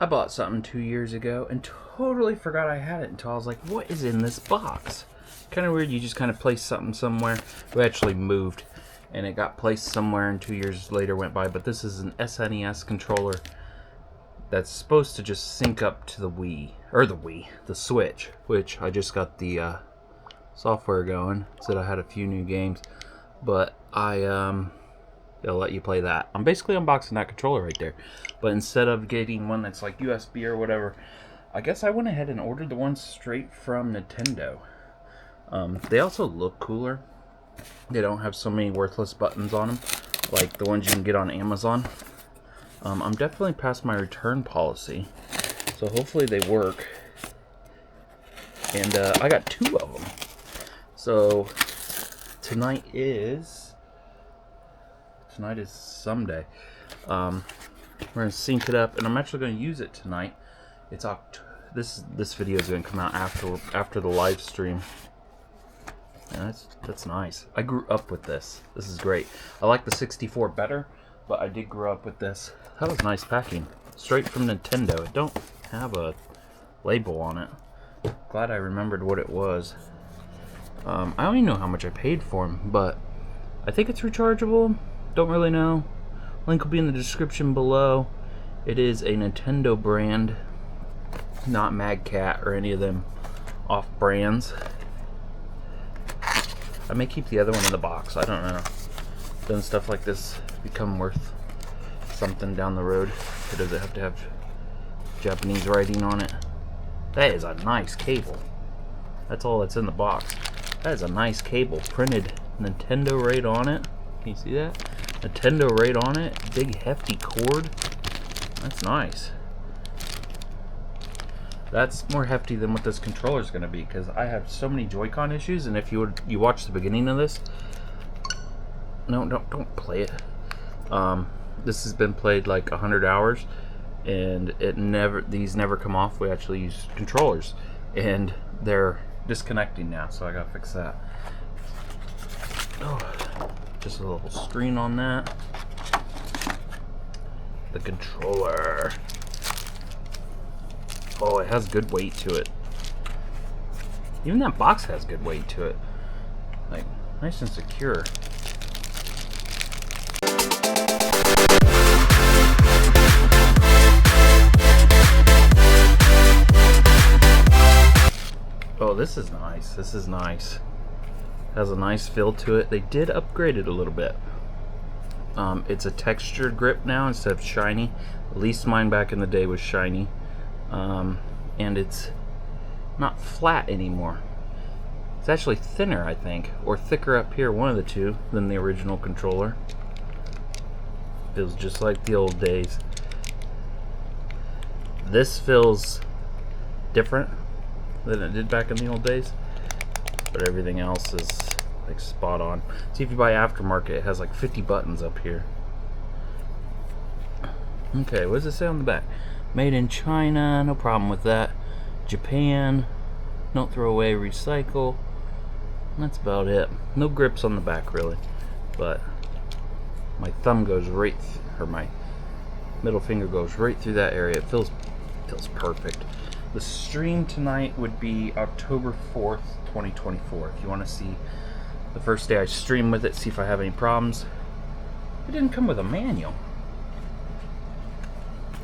I bought something 2 years ago and totally forgot I had it until I was like, what is in this box? Kind of weird, you just kind of place something somewhere. We actually moved and it got placed somewhere and 2 years later went by, but this is an SNES controller that's supposed to just sync up to the the Switch, which I just got the software going. Said I had a few new games, but they'll let you play that. I'm basically unboxing that controller right there, but instead of getting one that's like USB or whatever, I guess I went ahead and ordered the one straight from Nintendo. They also look cooler. They don't have so many worthless buttons on them like the ones you can get on Amazon. I'm definitely past my return policy, so hopefully they work. And I got 2 of them. So tonight is someday. We're gonna sync it up, and I'm actually gonna use it tonight. It's this video is gonna come out after the live stream. And that's nice. I grew up with this. This is great. I like the 64 better, but I did grow up with this. That was nice packing. Straight from Nintendo. It don't have a label on it. Glad I remembered what it was. I don't even know how much I paid for them, but I think it's rechargeable. Don't really know. Link will be in the description below. It is a Nintendo brand, not Mad Cat or any of them off brands. I may keep the other one in the box. I don't know. Doesn't stuff like this become worth something down the road? Or does it have to have Japanese writing on it? That is a nice cable. That's all that's in the box. That is a nice cable. Printed Nintendo right on it. Can you see that? Nintendo right on it. Big hefty cord. That's nice. That's more hefty than what this controller is going to be, because I have so many Joy-Con issues. And if you watch the beginning of this, no, don't play it. This has been played like 100 hours, and these never come off. We actually use controllers, and they're disconnecting now, so I gotta fix that. Oh, just a little screen on that. The controller. Oh, it has good weight to it. Even that box has good weight to it. Like, nice and secure. Oh, this is nice. This is nice. Has a nice feel to it. They did upgrade it a little bit. It's a textured grip now instead of shiny. At least mine back in the day was shiny. And it's not flat anymore. It's actually thinner, I think, or thicker up here, one of the two, than the original controller. Feels just like the old days. This feels different than it did back in the old days, but everything else is like spot on. See, if you buy aftermarket, it has like 50 buttons up here. Okay, what does it say on the back? Made in China, no problem with that. Japan, don't throw away, recycle. That's about it. No grips on the back really, but my thumb goes right, or my middle finger goes right through that area. It feels perfect. The stream tonight would be October 4th, 2024. If you want to see the first day I stream with it, see if I have any problems. It didn't come with a manual.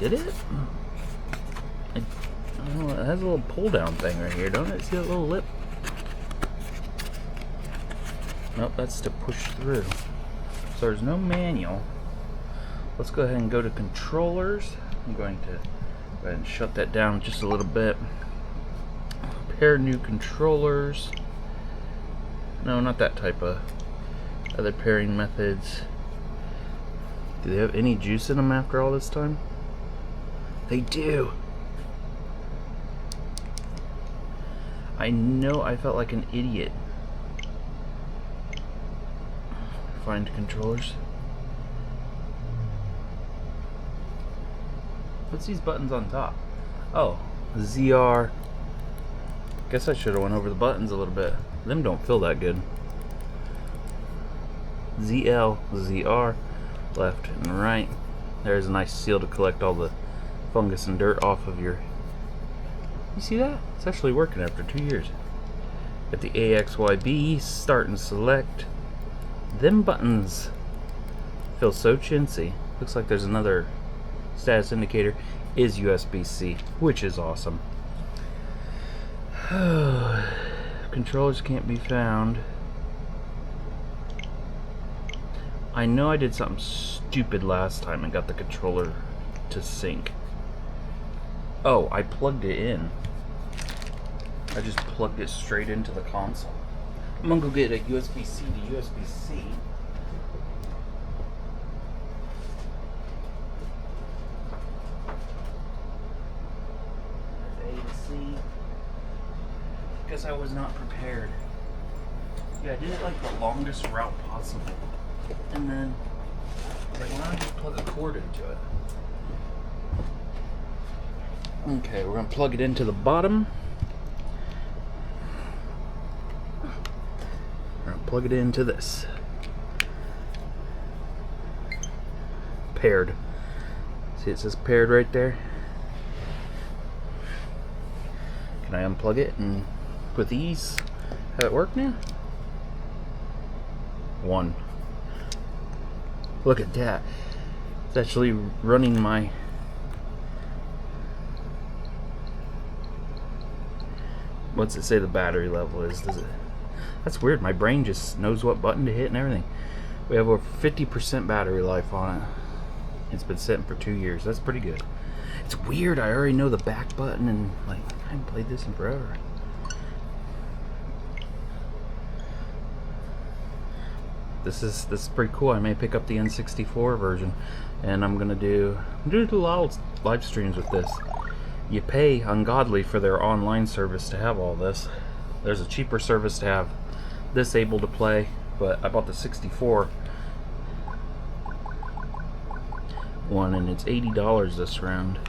Did it? I don't know, it has a little pull down thing right here, don't it? See that little lip? Nope, that's to push through. So there's no manual. Let's go ahead and go to controllers. I'm going to go ahead and shut that down just a little bit. Pair new controllers. No, not that type of other pairing methods. Do they have any juice in them after all this time? They do. I know I felt like an idiot. Find controllers. What's these buttons on top? Oh, ZR. Guess I should have went over the buttons a little bit. Them don't feel that good. ZL, ZR, left and right. There's a nice seal to collect all the fungus and dirt off of your... You see that? It's actually working after 2 years. Got the AXYB, start and select. Them buttons feel so chintzy. Looks like there's another status indicator. Is USB-C, which is awesome. Controllers can't be found. I know I did something stupid last time and got the controller to sync. Oh, I plugged it in. I just plugged it straight into the console. I'm gonna go get a USB-C to USB-C. A to C. Because I was not prepared. Yeah, I did it like the longest route possible. And then, like, why don't I just plug a cord into it? Okay, we're gonna plug it into the bottom. We're gonna plug it into this. Paired. See, it says paired right there. Can I unplug it and with ease have it work now? One. Look at that. It's actually running my... What's it say the battery level is? Does it? That's weird. My brain just knows what button to hit and everything. We have over 50% battery life on it. It's been sitting for 2 years. That's pretty good. It's weird. I already know the back button and like I haven't played this in forever. This is pretty cool. I may pick up the N64 version, and I'm gonna do a lot of live streams with this. You pay ungodly for their online service to have all this. There's a cheaper service to have this able to play, but I bought the 64 one, and it's $80 this round.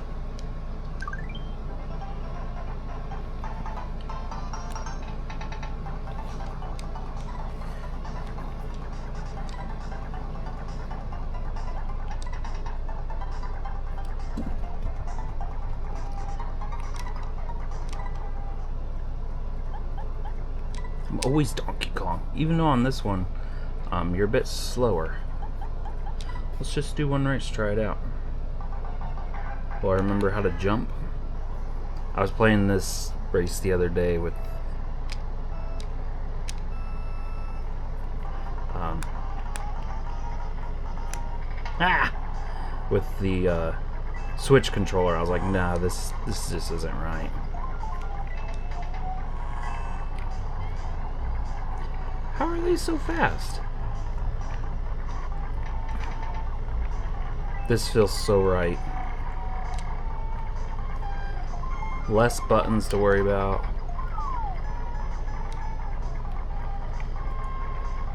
I'm always Donkey Kong, even though on this one you're a bit slower. Let's just do one race, try it out. Well, I remember how to jump. I was playing this race the other day with with the Switch controller. I was like, nah, this just isn't right. How are they so fast? This feels so right. Less buttons to worry about.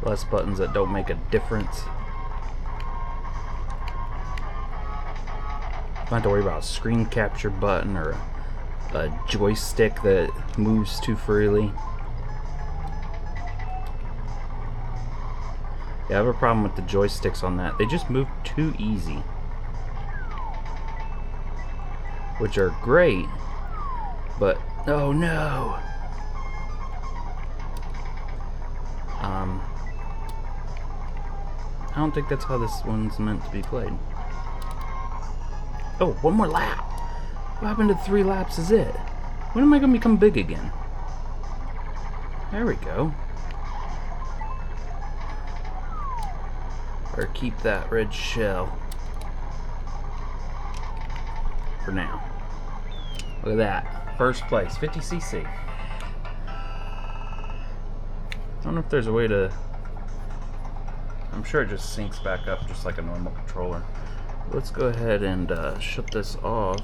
Less buttons that don't make a difference. Don't have to worry about a screen capture button or a joystick that moves too freely. Yeah, I have a problem with the joysticks on that. They just move too easy. Which are great, but oh no! I don't think that's how this one's meant to be played. Oh, one more lap! What happened to 3 laps is it? When am I gonna become big again? There we go. Or keep that red shell for now. Look at that. First place, 50cc. I don't know if there's a way to... I'm sure it just syncs back up just like a normal controller. Let's go ahead and shut this off.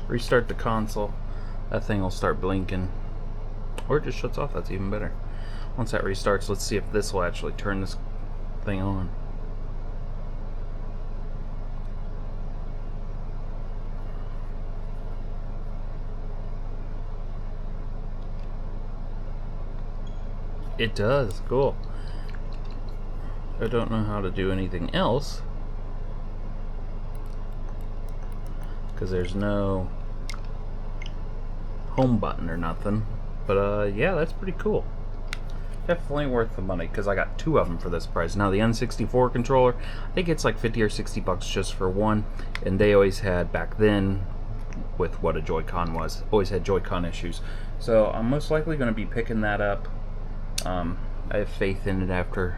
Restart the console. That thing will start blinking. Or it just shuts off, that's even better. Once that restarts, let's see if this will actually turn this thing on. It does, cool. I don't know how to do anything else because there's no home button or nothing. But yeah, that's pretty cool. Definitely worth the money because I got 2 of them for this price. Now the N64 controller, I think it's like 50 or 60 bucks just for one, and they always had back then, with what a Joy-Con was, always had Joy-Con issues. So I'm most likely going to be picking that up. I have faith in it after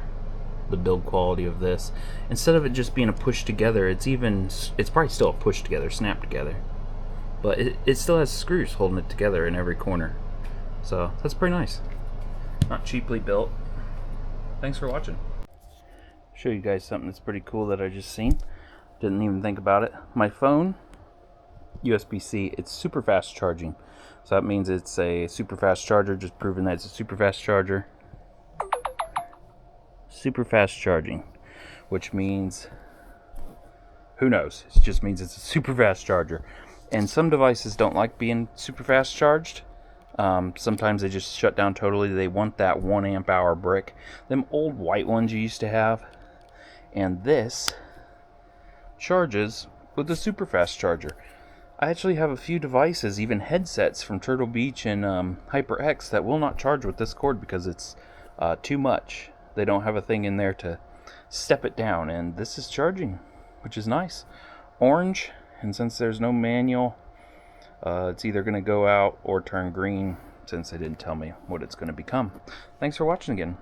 the build quality of this. Instead of it just being a push together, it's probably still a push together, snap together, but it still has screws holding it together in every corner. So that's pretty nice. Not cheaply built. Thanks for watching. Show you guys something that's pretty cool that I just seen. Didn't even think about it. My phone, USB-C, it's super fast charging. So that means it's a super fast charger, just proving that it's a super fast charger. Super fast charging, which means, who knows? It just means it's a super fast charger. And some devices don't like being super fast charged. Sometimes they just shut down totally. They want that 1 amp hour brick. Them old white ones you used to have. And this charges with a super fast charger. I actually have a few devices, even headsets from Turtle Beach and HyperX, that will not charge with this cord because it's too much. They don't have a thing in there to step it down, and this is charging, which is nice. Orange, and since there's no manual, it's either going to go out or turn green, since they didn't tell me what it's going to become. Thanks for watching again.